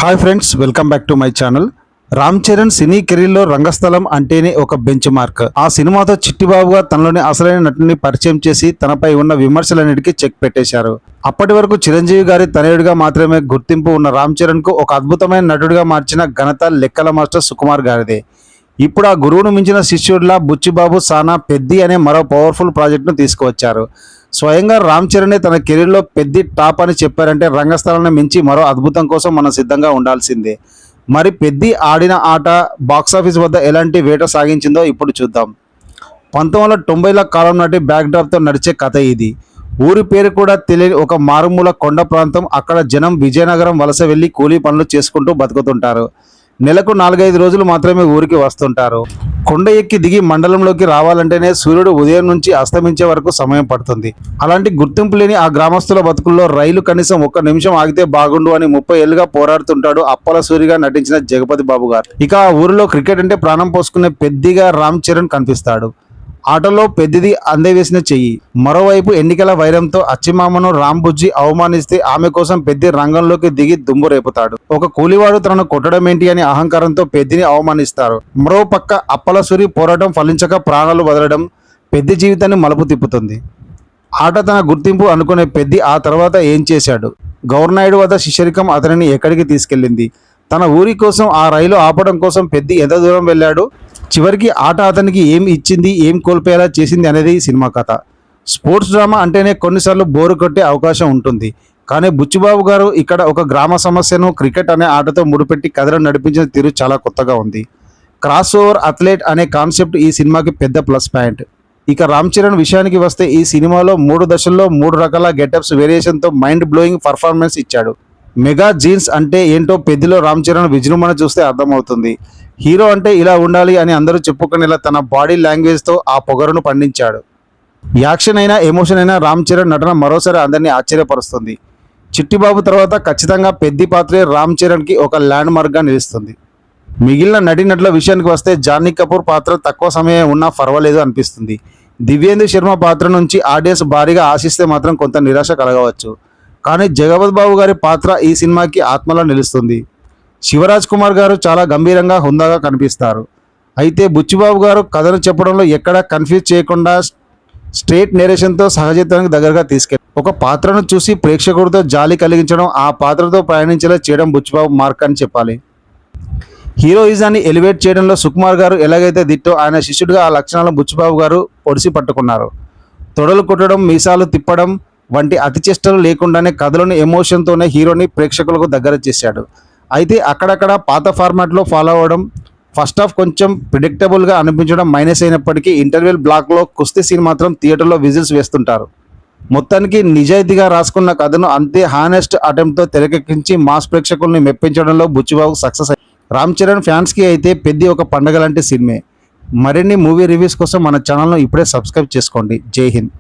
Hi friends, welcome back to my channel. Ram Charan cine కెరీర్లో రంగస్థలం అంటేనే ఒక బెంచ్ మార్క్. ఆ సినిమాతో చిట్టిబాబుగా తనలోని అసలైన నటుని పరిచయం చేసి తనపై ఉన్న విమర్శలన్నిటికీ చెక్ పెట్టేశారు. అప్పటి వరకు చిరంజీవి గారి తనయుడిగా మాత్రమే గుర్తింపు ఉన్న రామ్ చరణ్ కు ఒక అద్భుతమైన నటుడిగా మార్చిన ఘనత లెక్కల మాస్టర్ సుకుమార్ గారిదే. ఇప్పుడు ఆ గురువును మించిన శిష్యుడిలా బుచ్చిబాబు సానా పెద్ది అనే మరో పవర్ఫుల్ ప్రాజెక్టును తీసుకువచ్చారు. స్వయంగా రామ్ చరణే తన కెరీర్లో పెద్ది టాప్ అని చెప్పారంటే రంగస్థలాన్ని మించి మరో అద్భుతం కోసం మనం సిద్ధంగా ఉండాల్సిందే. మరి పెద్ది ఆడిన ఆట బాక్సాఫీస్ వద్ద ఎలాంటి వేట సాగించిందో ఇప్పుడు చూద్దాం. 1990ల కాలం నాటి బ్యాక్డ్రాప్తో నడిచే కథ ఇది. ఊరి పేరు కూడా తెలియని ఒక మారుమూల కొండ ప్రాంతం. అక్కడ జనం విజయనగరం వలస వెళ్ళి కూలీ పనులు చేసుకుంటూ బతుకుతుంటారు. నెలకు 4-5 రోజులు మాత్రమే ఊరికి వస్తుంటారు. కొండ ఎక్కి దిగి మండలంలోకి రావాలంటేనే సూర్యుడు ఉదయం నుంచి అస్తమించే వరకు సమయం పడుతుంది. అలాంటి గుర్తింపు లేని ఆ గ్రామస్తుల బతుకుల్లో రైలు కనీసం 1 నిమిషం ఆగితే బాగుండు అని 30 ఏళ్లుగా పోరాడుతుంటాడు అప్పల సూరిగా నటించిన జగపతి బాబు గారు. ఇక ఆ ఊరిలో క్రికెట్ అంటే ప్రాణం పోసుకునే పెద్దిగా రామ్ చరణ్ కనిపిస్తాడు. ఆటలో పెద్దిది అందేవేసిన చెయ్యి. మరోవైపు ఎన్నికల వైరంతో అచ్చిమామను రాంబుజ్జి అవమానిస్తే ఆమె కోసం పెద్ది రంగంలోకి దిగి దుమ్ము రేపుతాడు. ఒక కూలివాడు తనను కొట్టడం ఏంటి అని అహంకారంతో పెద్దిని అవమానిస్తారు. మరో పక్క అప్పలసూరి పోరాటం ఫలించక ప్రాణాలు వదలడం పెద్ది జీవితాన్ని మలుపు తిప్పుతుంది. ఆట తన గుర్తింపు అనుకునే పెద్ది ఆ తర్వాత ఏం చేశాడు? గౌర్నాయుడు వద్ద శిష్యరికం అతనిని ఎక్కడికి తీసుకెళ్ళింది? తన ఊరి కోసం ఆ రైలు ఆపడం కోసం పెద్ది ఎంత దూరం వెళ్ళాడు? చివరికి ఆట అతనికి ఏం ఇచ్చింది, ఏం కోల్పోయేలా చేసింది అనేది సినిమా కథ. స్పోర్ట్స్ డ్రామా అంటేనే కొన్నిసార్లు బోరు కొట్టే అవకాశం ఉంటుంది. కానీ బుచ్చిబాబు గారు ఇక్కడ ఒక గ్రామ సమస్యను క్రికెట్ అనే ఆటతో ముడిపెట్టి కథను నడిపించిన తీరు చాలా కొత్తగా ఉంది. క్రాస్ ఓవర్ అథ్లెట్ అనే కాన్సెప్ట్ ఈ సినిమాకి పెద్ద ప్లస్ పాయింట్. ఇక రామ్ చరణ్ విషయానికి వస్తే ఈ సినిమాలో 3 దశల్లో 3 రకాల గెటప్స్ వేరియేషన్తో మైండ్ బ్లోయింగ్ పర్ఫార్మెన్స్ ఇచ్చాడు. మెగా జీన్స్ అంటే ఏంటో పెద్దిలో రామ్ చరణ్ విజృంభణ చూస్తే అర్థమవుతుంది. హీరో అంటే ఇలా ఉండాలి అని అందరూ చెప్పుకునేలా తన బాడీ లాంగ్వేజ్తో ఆ పొగరును పండించాడు. యాక్షన్ అయినా ఎమోషన్ అయినా రామ్ చరణ్ నటన మరోసారి అందరినీ ఆశ్చర్యపరుస్తుంది. చిట్టిబాబు తర్వాత ఖచ్చితంగా పెద్ది పాత్రే రామ్ చరణ్కి ఒక ల్యాండ్ మార్క్గా నిలుస్తుంది. మిగిలిన నటీనటుల విషయానికి వస్తే జాన్వీ కపూర్ పాత్ర తక్కువ సమయం ఉన్నా పర్వాలేదు అనిపిస్తుంది. దివ్యేందు శర్మ పాత్ర నుంచి ఆడియన్స్ భారీగా ఆశిస్తే మాత్రం కొంత నిరాశ కలగవచ్చు. కానీ జగపతి బాబు గారి పాత్ర ఈ సినిమాకి ఆత్మలో నిలుస్తుంది. శివరాజ్ కుమార్ గారు చాలా గంభీరంగా హుందాగా కనిపిస్తారు. అయితే బుచ్చిబాబు గారు కథను చెప్పడంలో ఎక్కడా కన్ఫ్యూజ్ చేయకుండా స్ట్రేట్ నేరేషన్తో సహజత్వానికి దగ్గరగా తీసుకెళ్ళి ఒక పాత్రను చూసి ప్రేక్షకుడితో జాలి కలిగించడం, ఆ పాత్రతో ప్రయాణించేలా చేయడం బుచ్చిబాబు మార్క్ అని చెప్పాలి. హీరోయిజాన్ని ఎలివేట్ చేయడంలో సుకుమార్ గారు ఎలాగైతే దిట్టో ఆయన శిష్యుడిగా ఆ లక్షణాలను బుచ్చిబాబు గారు పొడిసి పట్టుకున్నారు. తొడలు కొట్టడం, మీసాలు తిప్పడం వంటి అతిచేష్టలు లేకుండానే కథలోని ఎమోషన్తోనే హీరోని ప్రేక్షకులకు దగ్గర చేశాడు. అయితే అక్కడక్కడ పాత ఫార్మాట్లో ఫాలో అవ్వడం, ఫస్ట్ హాఫ్ కొంచెం ప్రిడిక్టబుల్గా అనిపించడం మైనస్ అయినప్పటికీ ఇంటర్వెల్ బ్లాక్లో కుస్తీ సీన్ మాత్రం థియేటర్లో విజిల్స్ వేస్తుంటారు. మొత్తానికి నిజాయితీగా రాసుకున్న కథను అంతే హానెస్ట్ అటెంప్ట్తో తెరకెక్కించి మాస్ ప్రేక్షకుల్ని మెప్పించడంలో బుచ్చిబాబు సక్సెస్ అయ్యారు. రామ్ చరణ్ ఫ్యాన్స్కి అయితే పెద్ది ఒక పండగ లాంటి సినిమే. మరిన్ని మూవీ రివ్యూస్ కోసం మన ఛానల్ను ఇప్పుడే సబ్స్క్రైబ్ చేసుకోండి. జై హింద్.